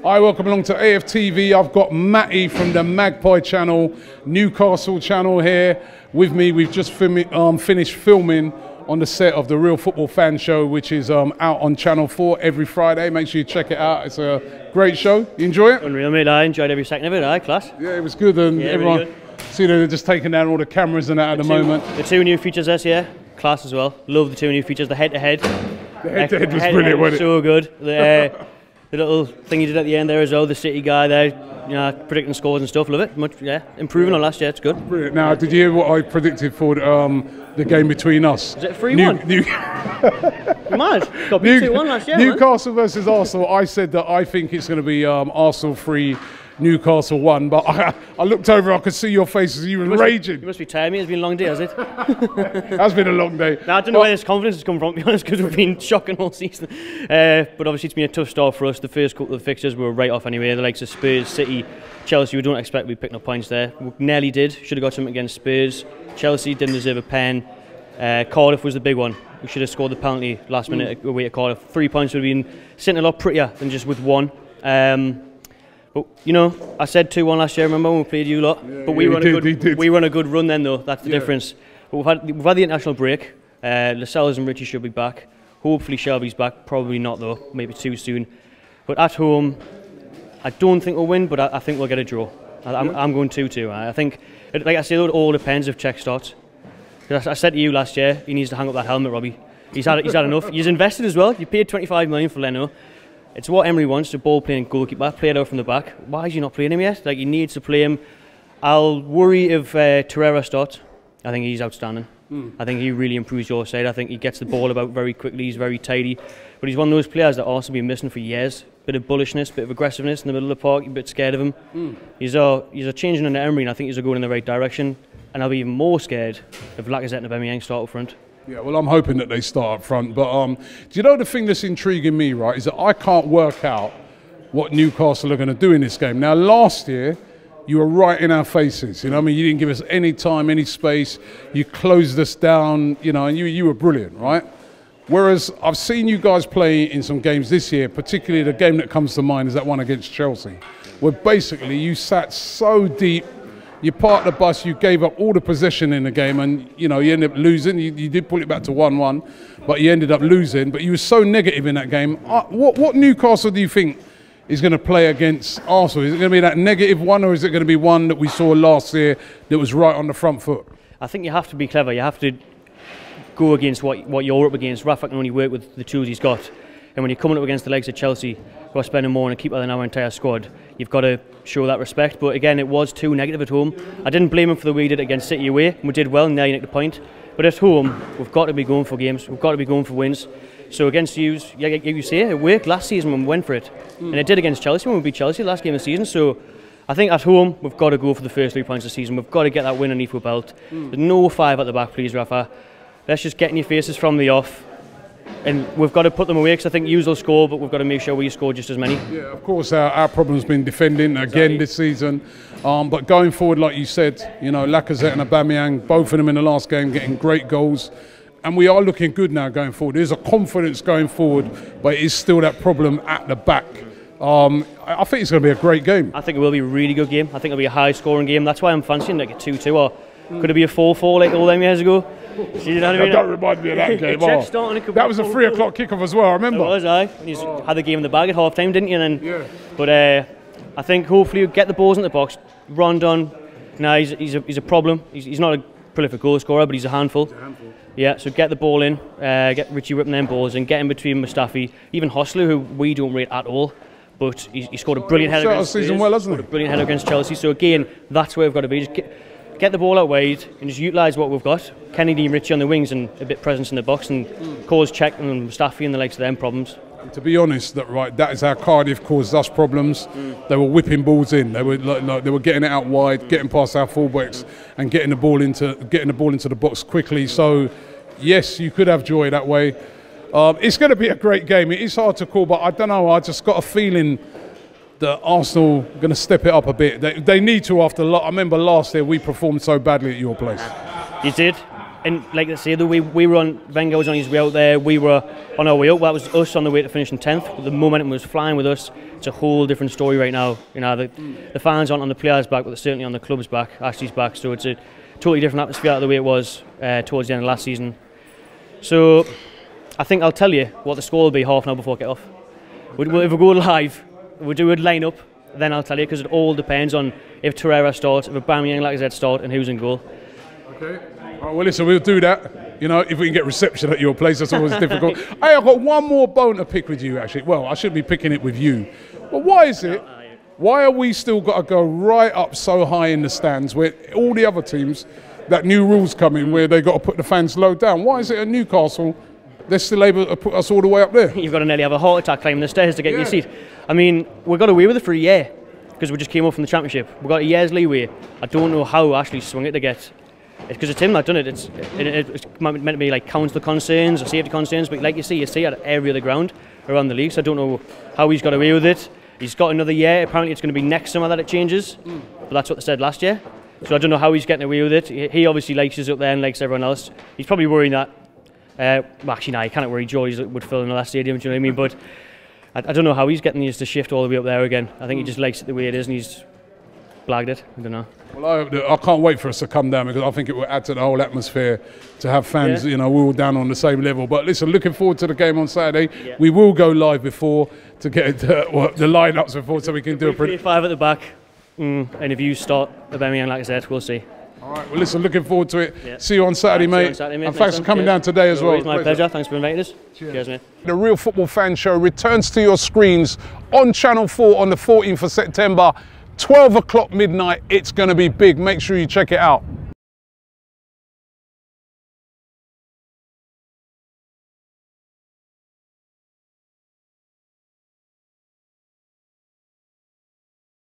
Hi, welcome along to AFTV. I've got Matty from the Magpie channel, Newcastle channel here with me. We've just finished filming on the set of the Real Football Fan Show, which is out on Channel 4 every Friday. Make sure you check it out. It's a great show. You enjoy it? Unreal, mate. I enjoyed every second of it. Aye, class. Yeah, it was good. And yeah, everyone, really see, they're just taking down all the cameras and that at the moment. The two new features this year, class as well. Love the two new features. The head-to-head. The head-to-head was brilliant, wasn't it? So good. The little thing you did at the end there as well, the City guy there, you know, predicting scores and stuff. Love it. Much, yeah, improving on last year. It's good. Brilliant. Now, did you hear what I predicted for the game between us? Is it a 3-1? Mad. Got beat 2-1 last year. Newcastle versus Arsenal. I said that I think it's going to be Arsenal 3, Newcastle 1. But I looked over, I could see your faces. You were raging. You must be tired, mate. It's been a long day, has it? It has been a long day. Now, I don't know where this confidence has come from, to be honest, because we've been shocking all season. But obviously, it's been a tough start for us. The first couple of fixtures we were right off anyway. The likes of Spurs, City, Chelsea. We don't expect to be picking up points there. We nearly did. Should have got something against Spurs. Chelsea didn't deserve a pen. Cardiff was the big one. We should have scored the penalty last minute away at Cardiff. 3 points would have been sitting a lot prettier than just with one. But you know, I said 2-1 last year. Remember when we played you lot? Yeah, but we were on a good run then, though. That's the difference. But we've had the international break. Lascelles and Renty should be back. Hopefully Shelby's back. Probably not though. Maybe too soon. But at home, I don't think we'll win. But I think we'll get a draw. I'm going 2-2. I think, like I said, it all depends if Czech starts. I said to you last year, he needs to hang up that helmet, Robbie. He's had enough. He's invested as well. You paid 25 million for Leno. It's what Emery wants, the ball playing goalkeeper, play it out from the back. Why is he not playing him yet? Like, he needs to play him. I'll worry if Torreira starts. I think he's outstanding. I think he really improves your side. I think he gets the ball about very quickly. He's very tidy. But he's one of those players that Arsenal been missing for years. Bit of bullishness, bit of aggressiveness in the middle of the park. You're a bit scared of him. He's a changing under Emery, and I think he's going in the right direction. And I'll be even more scared if Lacazette and Aubameyang start up front. Yeah, well, I'm hoping that they start up front. But do you know the thing that's intriguing me, right, is that I can't work out what Newcastle are going to do in this game. Now, last year, you were right in our faces. You know, I mean, you didn't give us any time, any space. You closed us down, you know, and you were brilliant, right? Whereas I've seen you guys play in some games this year, particularly the game that comes to mind is that one against Chelsea, where basically you sat so deep. You parked the bus, you gave up all the possession in the game, and you know you ended up losing. You did pull it back to 1-1, but you ended up losing. But you were so negative in that game. What Newcastle do you think is going to play against Arsenal? Is it going to be that negative one, or is it going to be one that we saw last year that was right on the front foot? I think you have to be clever. You have to go against what you're up against. Rafa can only work with the tools he's got. And when you're coming up against the likes of Chelsea, who are spending more on a keeper than our entire squad, you've got to show that respect. But again, it was too negative at home. I didn't blame him for the way he did against City away. We did well, and now you nicked the point. But at home, we've got to be going for games. We've got to be going for wins. So against you, you say it worked last season when we went for it. And it did against Chelsea when we beat Chelsea last game of the season. So I think at home, we've got to go for the first 3 points of the season. We've got to get that win underneath our belt. There's no 5 at the back, please, Rafa. Let's just get in your faces from the off. And we've got to put them away because I think you will score, but we've got to make sure we score just as many. Yeah, of course, our problem's been defending again this season. But going forward, like you said, you know, Lacazette and Aubameyang, both of them in the last game getting great goals. And we are looking good now going forward. There's a confidence going forward, but it is still that problem at the back. I think it's going to be a great game. I think it will be a really good game. I think it'll be a high-scoring game. That's why I'm fancying like a 2-2 or could it be a 4-4 like all them years ago? You know what I mean? Don't remind me of that game. That was a 3 o'clock kickoff as well, I remember. It was, aye. You had the game in the bag at half-time, didn't you? And then, but I think hopefully you'll get the balls in the box. Rondon, he's a problem. He's not a prolific goal scorer, but he's a handful. Yeah, so get the ball in, get Richie ripping them balls and get in between Mustafi, even Hostler, who we don't rate at all. But he scored a brilliant header against Chelsea. So again, that's where we've got to be. Just get the ball out wide and just utilise what we've got. Kennedy and Richie on the wings and a bit of presence in the box and cause Czech and Mustafi and the likes of them problems. And to be honest, that is how Cardiff caused us problems. They were whipping balls in. They were they were getting it out wide, getting past our fullbacks and getting the ball into the box quickly. So yes, you could have joy that way. It's going to be a great game. It is hard to call, but I don't know. I just got a feeling that Arsenal are going to step it up a bit. They need to after. I remember last year we performed so badly at your place. You did. And like I say, we were on, Wenger was on his way out there, we were on our way up. That was us on the way to finishing 10th. The momentum was flying with us. It's a whole different story right now. You know, the fans aren't on the players' back, but they're certainly on the club's back, Ashley's back. So it's a totally different atmosphere out of the way it was towards the end of last season. So I think I'll tell you what the score will be half an hour before kick-off. If we go live, we'll do a line-up, then I'll tell you, because it all depends on if Torreira starts, if Aubameyang and Lacazette start, and who's in goal. Okay. Well, listen, we'll do that. You know, if we can get reception at your place, that's always difficult. Hey, I've got one more bone to pick with you, actually. Well, I shouldn't be picking it with you. But why is it? Why are we still got to go right up so high in the stands where all the other teams, that new rules come in where they got to put the fans low down? Why is it at Newcastle they're still able to put us all the way up there? You've got to nearly have a heart attack climbing the stairs to get your seat. I mean, we got away with it for a year because we just came up from the Championship. We got a year's leeway. I don't know how Ashley swung it to get. It's because it's him that done it. It's meant to be like council concerns or safety concerns, but like you see at every other ground around the league. So I don't know how he's got away with it. He's got another year. Apparently it's going to be next summer that it changes, but that's what they said last year. So I don't know how he's getting away with it. He obviously likes us up there and likes everyone else. He's probably worrying that. Well, actually, no, he can't worry. Joy's would fill in the last stadium. Do you know what I mean? But I don't know how he's getting used to shift all the way up there again. I think he just likes it the way it is, and he's blagged it. I don't know. Well, I can't wait for us to come down because I think it will add to the whole atmosphere to have fans, you know, we're all down on the same level. But listen, looking forward to the game on Saturday. Yeah. We will go live before to get the lineups before so we can do a pretty 5 at the back. And if you start Aubameyang, like I said, we'll see. All right, well, lison, looking forward to it. Yeah. See you on Saturday, mate. And thanks for coming down today as well. It's my pleasure. Thanks for inviting us. Cheers, mate. The Real Football Fan Show returns to your screens on Channel 4 on the 14th of September, 12 o'clock midnight. It's going to be big. Make sure you check it out.